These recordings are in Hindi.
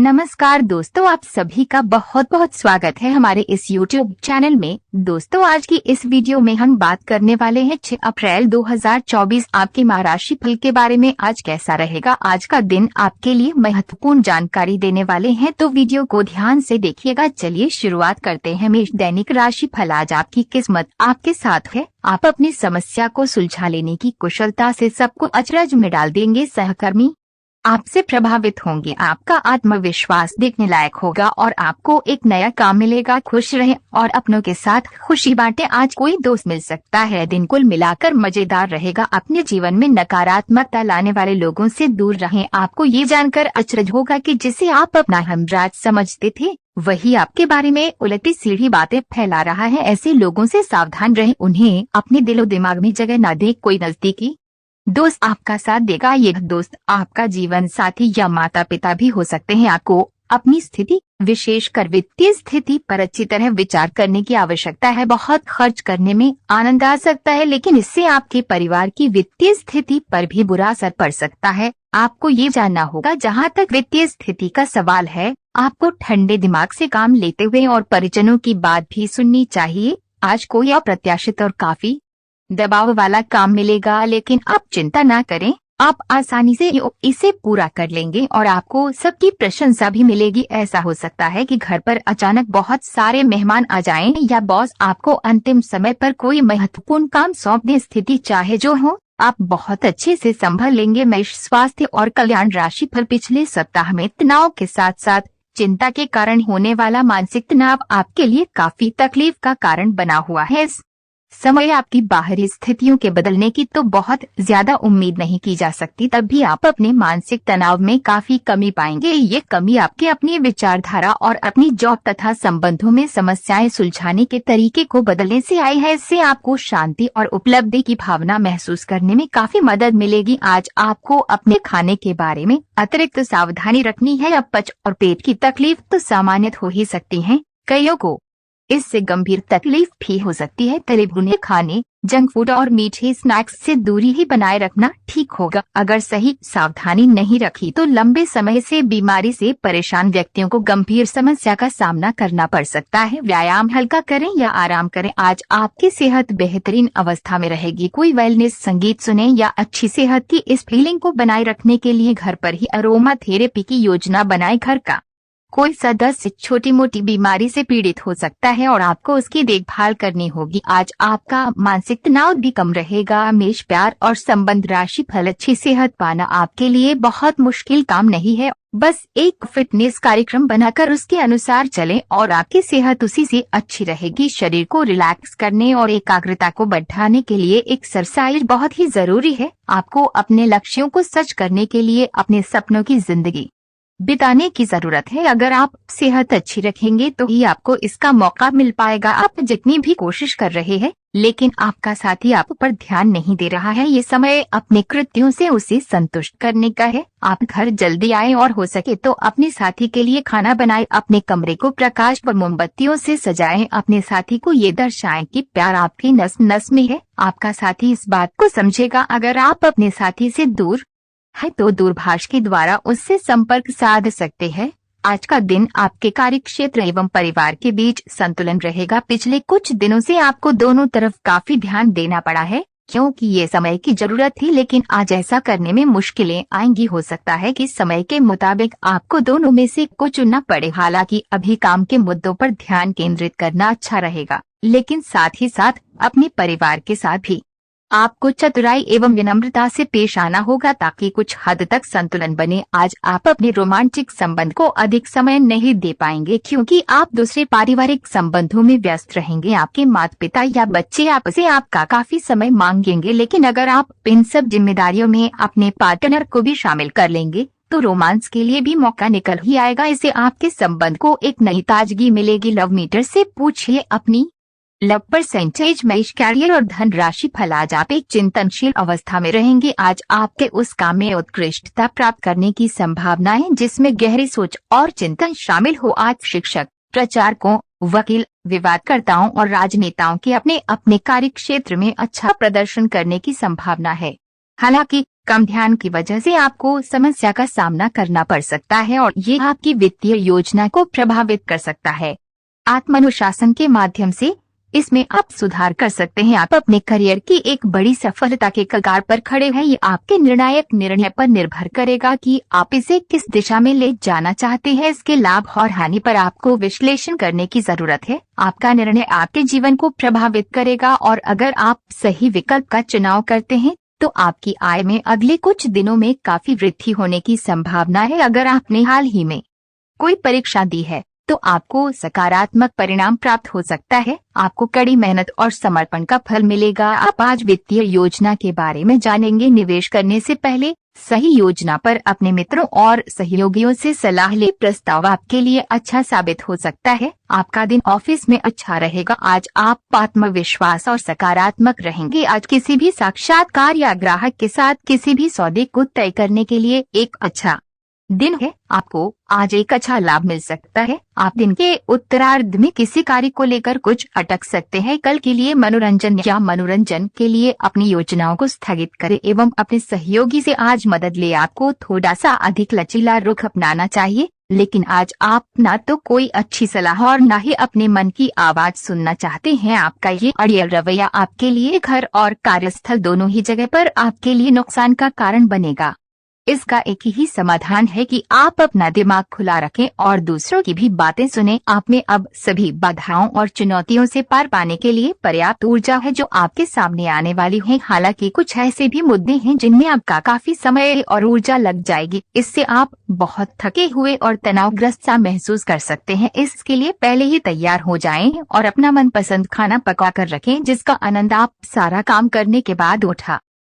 नमस्कार दोस्तों, आप सभी का बहुत बहुत स्वागत है हमारे इस YouTube चैनल में। दोस्तों, आज की इस वीडियो में हम बात करने वाले हैं 6 अप्रैल 2024 आपके माह राशि फल के बारे में। आज कैसा रहेगा आज का दिन, आपके लिए महत्वपूर्ण जानकारी देने वाले हैं, तो वीडियो को ध्यान से देखिएगा। चलिए शुरुआत करते हैं। मेष दैनिक राशि फल। आज आपकी किस्मत आपके साथ है। आप अपनी समस्या को सुलझा लेने की कुशलता से सबको अचरज में डाल देंगे। सहकर्मी आपसे प्रभावित होंगे। आपका आत्मविश्वास देखने लायक होगा और आपको एक नया काम मिलेगा। खुश रहें और अपनों के साथ खुशी बांटें। आज कोई दोस्त मिल सकता है। दिन कुल मिलाकर मजेदार रहेगा। अपने जीवन में नकारात्मकता लाने वाले लोगों से दूर रहें। आपको ये जानकर अचरज होगा कि जिसे आप अपना हमराज समझते थे वही आपके बारे में उल्टी सीधी बातें फैला रहा है। ऐसे लोगों से सावधान रहें। उन्हें अपने दिलो दिमाग में जगह न दें। कोई नजदीकी दोस्त आपका साथ देगा। ये दोस्त आपका जीवन साथी या माता पिता भी हो सकते हैं। आपको अपनी स्थिति, विशेषकर वित्तीय स्थिति पर अच्छी तरह विचार करने की आवश्यकता है। बहुत खर्च करने में आनंद आ सकता है, लेकिन इससे आपके परिवार की वित्तीय स्थिति पर भी बुरा असर पड़ सकता है। आपको ये जानना होगा, जहाँ तक वित्तीय स्थिति का सवाल है, आपको ठंडे दिमाग से काम लेते हुए और परिजनों की बात भी सुननी चाहिए। आज कोई अप्रत्याशित और काफी दबाव वाला काम मिलेगा, लेकिन आप चिंता ना करें, आप आसानी से इसे पूरा कर लेंगे और आपको सबकी प्रशंसा भी मिलेगी। ऐसा हो सकता है कि घर पर अचानक बहुत सारे मेहमान आ जाएं या बॉस आपको अंतिम समय पर कोई महत्वपूर्ण काम सौंप दे। स्थिति चाहे जो हो, आप बहुत अच्छे से संभल लेंगे। मेष स्वास्थ्य और कल्याण राशि फल। पिछले सप्ताह में तनाव के साथ साथ चिंता के कारण होने वाला मानसिक तनाव आपके लिए काफी तकलीफ का कारण बना हुआ है। समय आपकी बाहरी स्थितियों के बदलने की तो बहुत ज्यादा उम्मीद नहीं की जा सकती, तब भी आप अपने मानसिक तनाव में काफी कमी पाएंगे। ये कमी आपके अपनी विचारधारा और अपनी जॉब तथा संबंधों में समस्याएं सुलझाने के तरीके को बदलने से आई है। इससे आपको शांति और उपलब्धि की भावना महसूस करने में काफी मदद मिलेगी। आज आपको अपने खाने के बारे में अतिरिक्त सावधानी रखनी है। अपच और पेट की तकलीफ तो सामान्य हो ही सकती है, कईयों को इससे गंभीर तकलीफ भी हो सकती है। तले भुने खाने, जंक फूड और मीठे स्नैक्स से दूरी ही बनाए रखना ठीक होगा। अगर सही सावधानी नहीं रखी तो लंबे समय से बीमारी से परेशान व्यक्तियों को गंभीर समस्या का सामना करना पड़ सकता है। व्यायाम हल्का करें या आराम करें। आज आपकी सेहत बेहतरीन अवस्था में रहेगी। कोई वेलनेस संगीत सुने या अच्छी सेहत की इस फीलिंग को बनाए रखने के लिए घर पर ही अरोमा थेरेपी की योजना बनाए। घर का कोई सदस्य छोटी मोटी बीमारी से पीड़ित हो सकता है और आपको उसकी देखभाल करनी होगी। आज आपका मानसिक तनाव भी कम रहेगा। मेष प्यार और संबंध राशि फल। अच्छी सेहत पाना आपके लिए बहुत मुश्किल काम नहीं है। बस एक फिटनेस कार्यक्रम बनाकर उसके अनुसार चलें और आपकी सेहत उसी से अच्छी रहेगी। शरीर को रिलैक्स करने और एकाग्रता को बढ़ाने के लिए एक्सरसाइज बहुत ही जरूरी है। आपको अपने लक्ष्यों को सच करने के लिए अपने सपनों की जिंदगी बिताने की जरूरत है। अगर आप सेहत अच्छी रखेंगे तो ही आपको इसका मौका मिल पाएगा। आप जितनी भी कोशिश कर रहे हैं, लेकिन आपका साथी आप पर ध्यान नहीं दे रहा है। ये समय अपने कृत्यों से उसे संतुष्ट करने का है। आप घर जल्दी आएं और हो सके तो अपने साथी के लिए खाना बनाएं। अपने कमरे को प्रकाश व मोमबत्तियों से सजाएं। अपने साथी को ये दर्शाएं कि प्यार आपकी नस नस में है। आपका साथी इस बात को समझेगा। अगर आप अपने साथी से दूर है तो दूरभाष के द्वारा उससे संपर्क साध सकते हैं। आज का दिन आपके कार्य क्षेत्र एवं परिवार के बीच संतुलन रहेगा। पिछले कुछ दिनों से आपको दोनों तरफ काफी ध्यान देना पड़ा है, क्योंकि ये समय की जरूरत थी, लेकिन आज ऐसा करने में मुश्किलें आएंगी। हो सकता है कि समय के मुताबिक आपको दोनों में से कुछ चुनना पड़े। हालांकि अभी काम के मुद्दों पर ध्यान केंद्रित करना अच्छा रहेगा, लेकिन साथ ही साथ अपने परिवार के साथ भी आपको चतुराई एवं विनम्रता से पेश आना होगा ताकि कुछ हद तक संतुलन बने। आज आप अपने रोमांटिक संबंध को अधिक समय नहीं दे पाएंगे, क्योंकि आप दूसरे पारिवारिक संबंधों में व्यस्त रहेंगे। आपके माता पिता या बच्चे आपसे आपका काफी समय मांगेंगे, लेकिन अगर आप इन सब जिम्मेदारियों में अपने पार्टनर को भी शामिल कर लेंगे तो रोमांस के लिए भी मौका निकल ही आएगा। इससे आपके संबंध को एक नई ताजगी मिलेगी। लव मीटर से पूछिए अपनी लव परसेंटेज। मेष कैरियर और धन राशि फल। आज आप एक चिंतनशील अवस्था में रहेंगे। आज आपके उस काम में उत्कृष्टता प्राप्त करने की संभावना है जिसमें गहरी सोच और चिंतन शामिल हो। आज शिक्षक, प्रचारकों, वकील, विवादकर्ताओं और राजनेताओं के अपने अपने कार्य क्षेत्र में अच्छा प्रदर्शन करने की संभावना है। हालांकि कम ध्यान की वजह से आपको समस्या का सामना करना पड़ सकता है और ये आपकी वित्तीय योजना को प्रभावित कर सकता है। आत्मानुशासन के माध्यम से इसमें आप सुधार कर सकते हैं। आप अपने करियर की एक बड़ी सफलता के कगार पर खड़े हैं। ये आपके निर्णायक निर्णय पर निर्भर करेगा कि आप इसे किस दिशा में ले जाना चाहते हैं। इसके लाभ और हानि पर आपको विश्लेषण करने की जरूरत है। आपका निर्णय आपके जीवन को प्रभावित करेगा और अगर आप सही विकल्प का चुनाव करते हैं तो आपकी आय में अगले कुछ दिनों में काफी वृद्धि होने की संभावना है। अगर आपने हाल ही में कोई परीक्षा दी है तो आपको सकारात्मक परिणाम प्राप्त हो सकता है। आपको कड़ी मेहनत और समर्पण का फल मिलेगा। आप आज वित्तीय योजना के बारे में जानेंगे। निवेश करने से पहले सही योजना पर अपने मित्रों और सहयोगियों से सलाह ले। प्रस्ताव आपके लिए अच्छा साबित हो सकता है। आपका दिन ऑफिस में अच्छा रहेगा। आज आप आत्मविश्वास और सकारात्मक रहेंगे। आज किसी भी साक्षात्कार या ग्राहक के साथ किसी भी सौदे को तय करने के लिए एक अच्छा दिन है। आपको आज एक अच्छा लाभ मिल सकता है। आप दिन के उत्तरार्ध में किसी कार्य को लेकर कुछ अटक सकते हैं। कल के लिए मनोरंजन के लिए अपनी योजनाओं को स्थगित करें एवं अपने सहयोगी से आज मदद ले। आपको थोड़ा सा अधिक लचीला रुख अपनाना चाहिए, लेकिन आज आप न तो कोई अच्छी सलाह और न ही अपने मन की आवाज सुनना चाहते हैं। आपका ये अड़ियल रवैया आपके लिए घर और कार्यस्थल दोनों ही जगह पर आपके लिए नुकसान का कारण बनेगा। इसका एक ही समाधान है कि आप अपना दिमाग खुला रखें और दूसरों की भी बातें सुनें। आप में अब सभी बाधाओं और चुनौतियों से पार पाने के लिए पर्याप्त ऊर्जा है जो आपके सामने आने वाली है। हालांकि कुछ ऐसे भी मुद्दे हैं जिनमें आपका काफी समय और ऊर्जा लग जाएगी। इससे आप बहुत थके हुए और तनावग्रस्त सा महसूस कर सकते हैं। इसके लिए पहले ही तैयार हो जाएं और अपना मनपसंद खाना पका कर रखें जिसका आनंद आप सारा काम करने के बाद उठा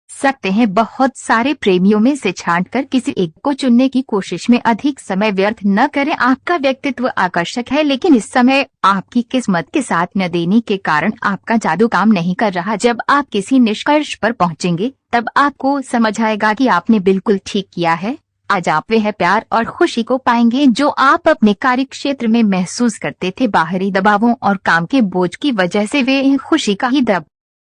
सकते हैं। बहुत सारे प्रेमियों में से छांटकर किसी एक को चुनने की कोशिश में अधिक समय व्यर्थ न करें। आपका व्यक्तित्व आकर्षक है, लेकिन इस समय आपकी किस्मत के साथ न देने के कारण आपका जादू काम नहीं कर रहा। जब आप किसी निष्कर्ष पर पहुंचेंगे तब आपको समझ आएगा कि आपने बिल्कुल ठीक किया है। आज आप वह प्यार और खुशी को पाएंगे जो आप अपने कार्य क्षेत्र में महसूस करते थे। बाहरी दबावों और काम के बोझ की वजह से वे खुशी का ही दब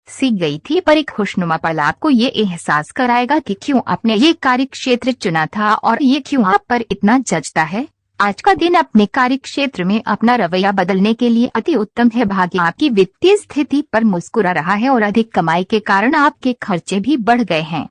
सीख गई थी, पर एक खुशनुमा पल आपको ये एहसास कराएगा कि क्यों आपने ये कार्य क्षेत्र चुना था और ये क्यों आप पर इतना जचता है। आज का दिन अपने कार्य क्षेत्र में अपना रवैया बदलने के लिए अति उत्तम है। भाग्य आपकी वित्तीय स्थिति पर मुस्कुरा रहा है और अधिक कमाई के कारण आपके खर्चे भी बढ़ गए हैं।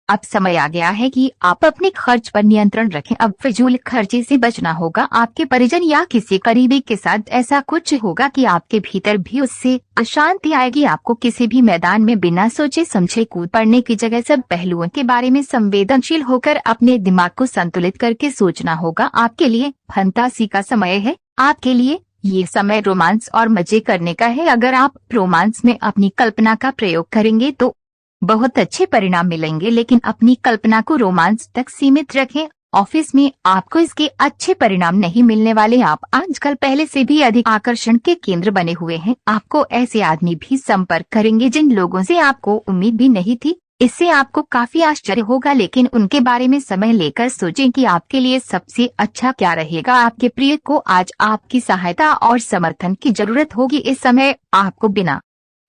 अब समय आ गया है कि आप अपने खर्च पर नियंत्रण रखें। अब फिजूल खर्चे से बचना होगा। आपके परिजन या किसी करीबी के साथ ऐसा कुछ होगा कि आपके भीतर भी उससे अशांति आएगी। आपको किसी भी मैदान में बिना सोचे समझे कूद पड़ने की जगह सब पहलुओं के बारे में संवेदनशील होकर अपने दिमाग को संतुलित करके सोचना होगा। आपके लिए फंतासी का समय है। आपके लिए ये समय रोमांस और मजे करने का है। अगर आप रोमांस में अपनी कल्पना का प्रयोग करेंगे तो बहुत अच्छे परिणाम मिलेंगे, लेकिन अपनी कल्पना को रोमांस तक सीमित रखें। ऑफिस में आपको इसके अच्छे परिणाम नहीं मिलने वाले। आप आजकल पहले से भी अधिक आकर्षण के केंद्र बने हुए हैं। आपको ऐसे आदमी भी संपर्क करेंगे जिन लोगों से आपको उम्मीद भी नहीं थी। इससे आपको काफी आश्चर्य होगा, लेकिन उनके बारे में समय लेकर सोचें कि आपके लिए सबसे अच्छा क्या रहेगा। आपके प्रिय को आज आपकी सहायता और समर्थन की जरूरत होगी। इस समय आपको बिना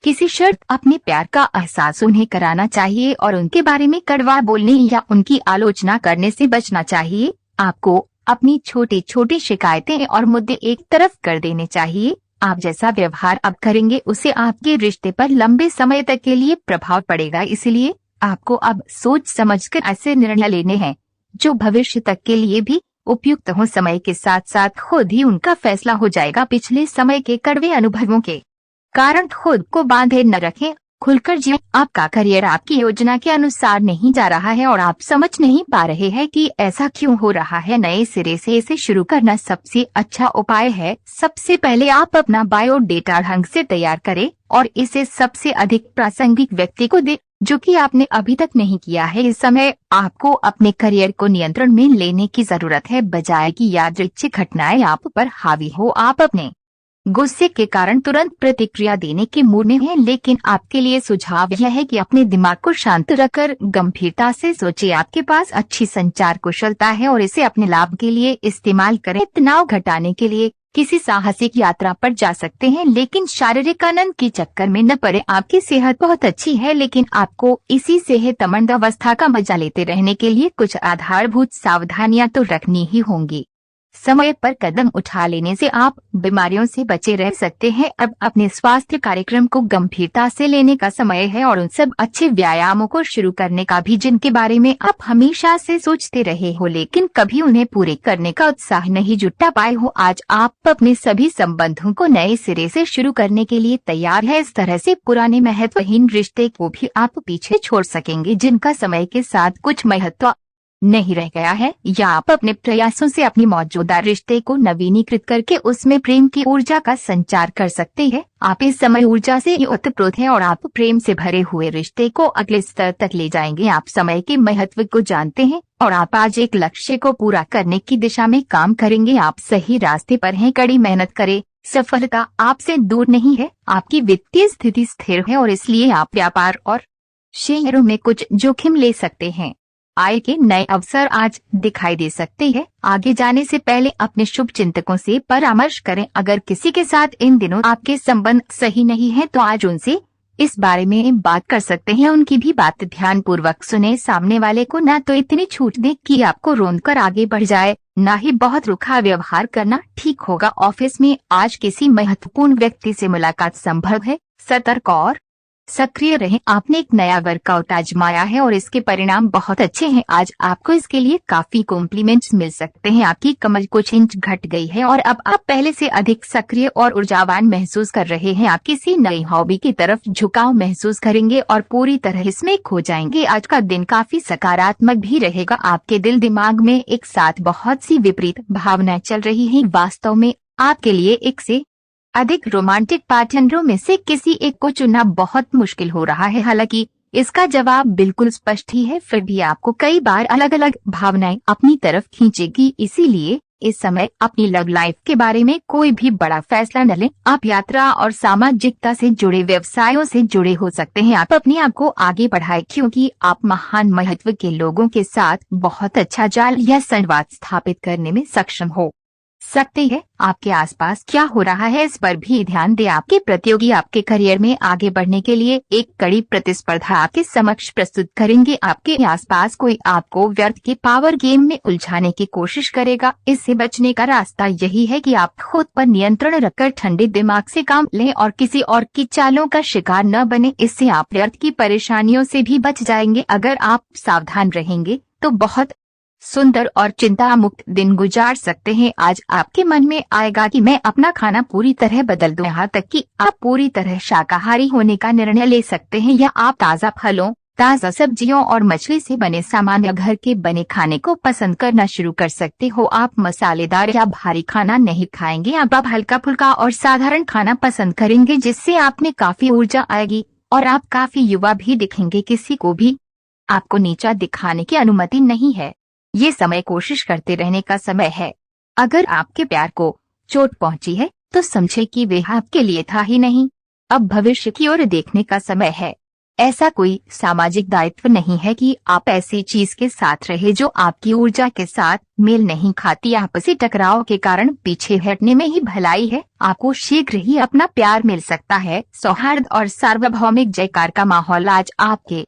किसी शर्त अपने प्यार का एहसास उन्हें कराना चाहिए और उनके बारे में कड़वा बोलने या उनकी आलोचना करने से बचना चाहिए। आपको अपनी छोटी छोटी शिकायतें और मुद्दे एक तरफ कर देने चाहिए। आप जैसा व्यवहार अब करेंगे उससे आपके रिश्ते पर लंबे समय तक के लिए प्रभाव पड़ेगा। इसलिए आपको अब सोच समझकर ऐसे निर्णय लेने हैं जो भविष्य तक के लिए भी उपयुक्त हो। समय के साथ साथ खुद ही उनका फैसला हो जाएगा। पिछले समय के कड़वे अनुभवों के कारण खुद को बांधे न रखें, खुलकर जिए। आपका करियर आपकी योजना के अनुसार नहीं जा रहा है और आप समझ नहीं पा रहे हैं कि ऐसा क्यों हो रहा है। नए सिरे से इसे शुरू करना सबसे अच्छा उपाय है। सबसे पहले आप अपना बायोडेटा ढंग से तैयार करें और इसे सबसे अधिक प्रासंगिक व्यक्ति को दें जो कि आपने अभी तक नहीं किया है। इस समय आपको अपने करियर को नियंत्रण में लेने की जरूरत है, बजाय कि यादृच्छिक घटनाएं आप पर हावी हो। आप अपने गुस्से के कारण तुरंत प्रतिक्रिया देने के मूड में हैं, लेकिन आपके लिए सुझाव यह है कि अपने दिमाग को शांत रखकर गंभीरता से सोचिए। आपके पास अच्छी संचार कुशलता है और इसे अपने लाभ के लिए इस्तेमाल करें। तनाव घटाने के लिए किसी साहसिक यात्रा पर जा सकते हैं, लेकिन शारीरिक आनंद के चक्कर में न पड़े। आपकी सेहत बहुत अच्छी है, लेकिन आपको इसी सेहतमंद अवस्था का मजा लेते रहने के लिए कुछ आधारभूत सावधानियां तो रखनी ही होंगी। समय पर कदम उठा लेने से आप बीमारियों से बचे रह सकते हैं। अब अपने स्वास्थ्य कार्यक्रम को गंभीरता से लेने का समय है और उन सब अच्छे व्यायामों को शुरू करने का भी जिनके बारे में आप हमेशा से सोचते रहे हो, लेकिन कभी उन्हें पूरे करने का उत्साह नहीं जुटा पाए हो। आज आप अपने सभी संबंधों को नए सिरे से शुरू करने के लिए तैयार है। इस तरह से पुराने महत्वहीन रिश्ते को भी आप पीछे छोड़ सकेंगे, जिनका समय के साथ कुछ महत्व नहीं रह गया है, या आप अपने प्रयासों से अपनी मौजूदा रिश्ते को नवीनीकृत करके उसमें प्रेम की ऊर्जा का संचार कर सकते हैं। आप इस समय ऊर्जा से ओतप्रोत हैं और आप प्रेम से भरे हुए रिश्ते को अगले स्तर तक ले जाएंगे। आप समय के महत्व को जानते हैं और आप आज एक लक्ष्य को पूरा करने की दिशा में काम करेंगे। आप सही रास्ते पर हैं, कड़ी मेहनत करें, सफलता आपसे दूर नहीं है। आपकी वित्तीय स्थिति स्थिर है और इसलिए आप व्यापार और शेयरों में कुछ जोखिम ले सकते हैं। आय के नए अवसर आज दिखाई दे सकते हैं। आगे जाने से पहले अपने शुभ चिंतकों से परामर्श करें। अगर किसी के साथ इन दिनों आपके संबंध सही नहीं है तो आज उनसे इस बारे में बात कर सकते हैं। उनकी भी बात ध्यान पूर्वक सुने। सामने वाले को ना तो इतनी छूट दे कि आपको रोंदकर आगे बढ़ जाए, ना ही बहुत रुखा व्यवहार करना ठीक होगा। ऑफिस में आज किसी महत्वपूर्ण व्यक्ति से मुलाकात संभव है। सतर्क और सक्रिय रहें। आपने एक नया वर्कआउट आजमाया है और इसके परिणाम बहुत अच्छे हैं। आज आपको इसके लिए काफी कॉम्प्लीमेंट्स मिल सकते हैं। आपकी कमर कुछ इंच घट गई है और अब आप पहले से अधिक सक्रिय और ऊर्जावान महसूस कर रहे हैं। आप किसी नई हॉबी की तरफ झुकाव महसूस करेंगे और पूरी तरह इसमें खो जाएंगे। आज का दिन काफी सकारात्मक भी रहेगा। आपके दिल दिमाग में एक साथ बहुत सी विपरीत भावनाएं चल रही हैं। वास्तव में आपके लिए एक से अधिक रोमांटिक पार्टनरों में से किसी एक को चुनना बहुत मुश्किल हो रहा है। हालांकि इसका जवाब बिल्कुल स्पष्ट ही है, फिर भी आपको कई बार अलग अलग भावनाएं अपनी तरफ खींचेगी। इसीलिए इस समय अपनी लव लाइफ के बारे में कोई भी बड़ा फैसला न लें। आप यात्रा और सामाजिकता से जुड़े व्यवसायों से जुड़े हो सकते हैं। आप अपने आप को आगे बढ़ाएं, क्योंकि आप महान महत्व के लोगों के साथ बहुत अच्छा जाल या संवाद स्थापित करने में सक्षम हो सकते हैं। आपके आसपास क्या हो रहा है इस पर भी ध्यान दें। आपके प्रतियोगी आपके करियर में आगे बढ़ने के लिए एक कड़ी प्रतिस्पर्धा आपके समक्ष प्रस्तुत करेंगे। आपके आसपास कोई आपको व्यर्थ के पावर गेम में उलझाने की कोशिश करेगा। इससे बचने का रास्ता यही है कि आप खुद पर नियंत्रण रखकर ठंडे दिमाग से काम लें और किसी और की चालों का शिकार न बने। इससे आप व्यर्थ की परेशानियों से भी बच जाएंगे। अगर आप सावधान रहेंगे तो बहुत सुंदर और चिंता मुक्त दिन गुजार सकते हैं। आज आपके मन में आएगा कि मैं अपना खाना पूरी तरह बदल दूं, यहाँ तक कि आप पूरी तरह शाकाहारी होने का निर्णय ले सकते हैं, या आप ताज़ा फलों, ताज़ा सब्जियों और मछली से बने सामान या घर के बने खाने को पसंद करना शुरू कर सकते हो। आप मसालेदार या भारी खाना नहीं खाएंगे। आप हल्का फुल्का और साधारण खाना पसंद करेंगे, जिससे आप में काफी ऊर्जा आएगी और आप काफी युवा भी दिखेंगे। किसी को भी आपको नीचा दिखाने की अनुमति नहीं है। ये समय कोशिश करते रहने का समय है। अगर आपके प्यार को चोट पहुंची है तो समझे कि वे आपके लिए था ही नहीं। अब भविष्य की ओर देखने का समय है। ऐसा कोई सामाजिक दायित्व नहीं है कि आप ऐसी चीज के साथ रहे जो आपकी ऊर्जा के साथ मेल नहीं खाती। आपसी टकराव के कारण पीछे हटने में ही भलाई है। आपको शीघ्र ही अपना प्यार मिल सकता है। सौहार्द और सार्वभौमिक जयकार का माहौल आज आपके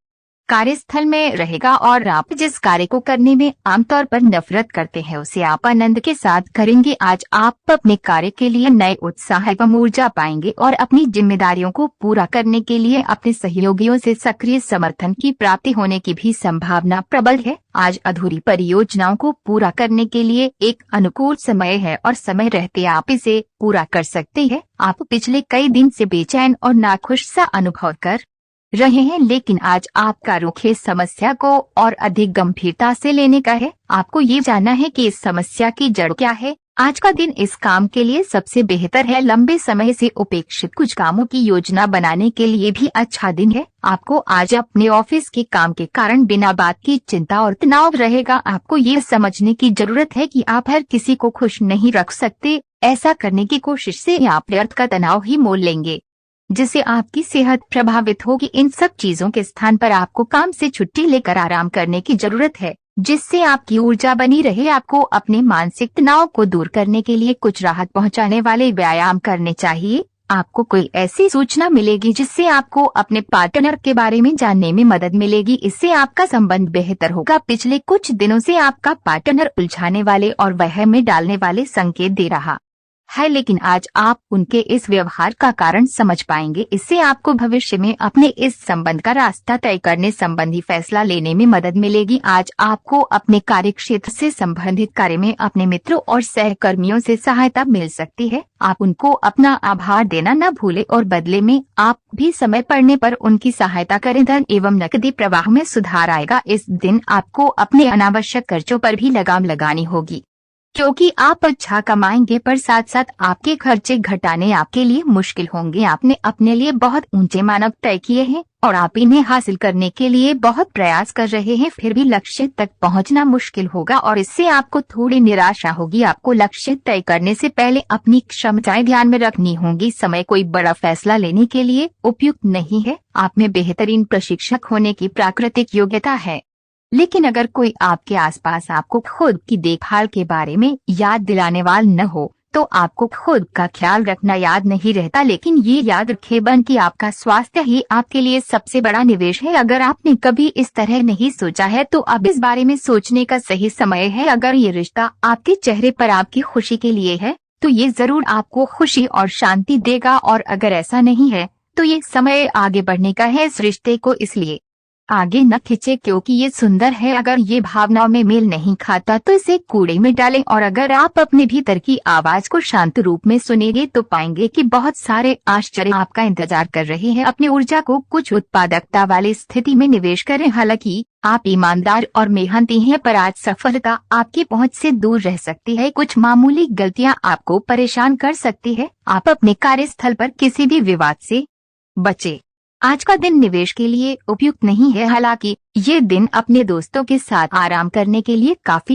कार्यस्थल में रहेगा और आप जिस कार्य को करने में आमतौर पर नफरत करते हैं उसे आप आनंद के साथ करेंगे। आज आप अपने कार्य के लिए नए उत्साह एवं ऊर्जा पाएंगे और अपनी जिम्मेदारियों को पूरा करने के लिए अपने सहयोगियों से सक्रिय समर्थन की प्राप्ति होने की भी संभावना प्रबल है। आज अधूरी परियोजनाओं को पूरा करने के लिए एक अनुकूल समय है और समय रहते आप इसे पूरा कर सकते हैं। आप पिछले कई दिन से बेचैन और नाखुश सा अनुभव कर रहे हैं, लेकिन आज आपका रुख इस समस्या को और अधिक गंभीरता से लेने का है। आपको ये जानना है कि इस समस्या की जड़ क्या है। आज का दिन इस काम के लिए सबसे बेहतर है। लंबे समय से उपेक्षित कुछ कामों की योजना बनाने के लिए भी अच्छा दिन है। आपको आज अपने ऑफिस के काम के कारण बिना बात की चिंता और तनाव रहेगा। आपको ये समझने की जरूरत है कि आप हर किसी को खुश नहीं रख सकते। ऐसा करने की कोशिश से आप व्यर्थ का तनाव ही मोल लेंगे, जिससे आपकी सेहत प्रभावित होगी। इन सब चीजों के स्थान पर आपको काम से छुट्टी लेकर आराम करने की जरूरत है। जिससे आपकी ऊर्जा बनी रहे। आपको अपने मानसिक तनाव को दूर करने के लिए कुछ राहत पहुंचाने वाले व्यायाम करने चाहिए। आपको कोई ऐसी सूचना मिलेगी जिससे आपको अपने पार्टनर के बारे में जानने में मदद मिलेगी। इससे आपका संबंध बेहतर होगा। पिछले कुछ दिनों से आपका पार्टनर उलझाने वाले और वहम में डालने वाले संकेत दे रहा है, लेकिन आज आप उनके इस व्यवहार का कारण समझ पाएंगे। इससे आपको भविष्य में अपने इस संबंध का रास्ता तय करने संबंधी फैसला लेने में मदद मिलेगी। आज आपको अपने कार्यक्षेत्र से संबंधित कार्य में अपने मित्रों और सहकर्मियों से सहायता मिल सकती है। आप उनको अपना आभार देना न भूलें और बदले में आप भी समय पड़ने पर उनकी सहायता करें। धन एवं नकदी प्रवाह में सुधार आएगा। इस दिन आपको अपने अनावश्यक खर्चों पर भी लगाम लगानी होगी, क्योंकि आप अच्छा कमाएंगे पर साथ साथ आपके खर्चे घटाने आपके लिए मुश्किल होंगे। आपने अपने लिए बहुत ऊंचे मानक तय किए हैं और आप इन्हें हासिल करने के लिए बहुत प्रयास कर रहे हैं, फिर भी लक्ष्य तक पहुंचना मुश्किल होगा और इससे आपको थोड़ी निराशा होगी। आपको लक्ष्य तय करने से पहले अपनी क्षमताएं ध्यान में रखनी होंगी। समय कोई बड़ा फैसला लेने के लिए उपयुक्त नहीं है। आप में बेहतरीन प्रशिक्षक होने की प्राकृतिक योग्यता है, लेकिन अगर कोई आपके आसपास आपको खुद की देखभाल के बारे में याद दिलाने वाला न हो तो आपको खुद का ख्याल रखना याद नहीं रहता। लेकिन ये याद रखें कि आपका स्वास्थ्य ही आपके लिए सबसे बड़ा निवेश है। अगर आपने कभी इस तरह नहीं सोचा है तो अब इस बारे में सोचने का सही समय है। अगर ये रिश्ता आपके चेहरे पर आपकी खुशी के लिए है तो ये जरूर आपको खुशी और शांति देगा, और अगर ऐसा नहीं है तो ये समय आगे बढ़ने का है। इस रिश्ते को इसलिए आगे न खींचे क्योंकि ये सुंदर है। अगर ये भावनाओं में मेल नहीं खाता तो इसे कूड़े में डालें, और अगर आप अपने भीतर की आवाज को शांत रूप में सुनेंगे तो पाएंगे कि बहुत सारे आश्चर्य आपका इंतजार कर रहे हैं। अपनी ऊर्जा को कुछ उत्पादकता वाली स्थिति में निवेश करें। हालांकि आप ईमानदार और मेहनती हैं, पर आज सफलता आपकी पहुंच से दूर रह सकती है। कुछ मामूली गलतियां आपको परेशान कर सकती है। आप अपने कार्यस्थल पर किसी भी विवाद से बचें। आज का दिन निवेश के लिए उपयुक्त नहीं है। हालांकि ये दिन अपने दोस्तों के साथ आराम करने के लिए काफी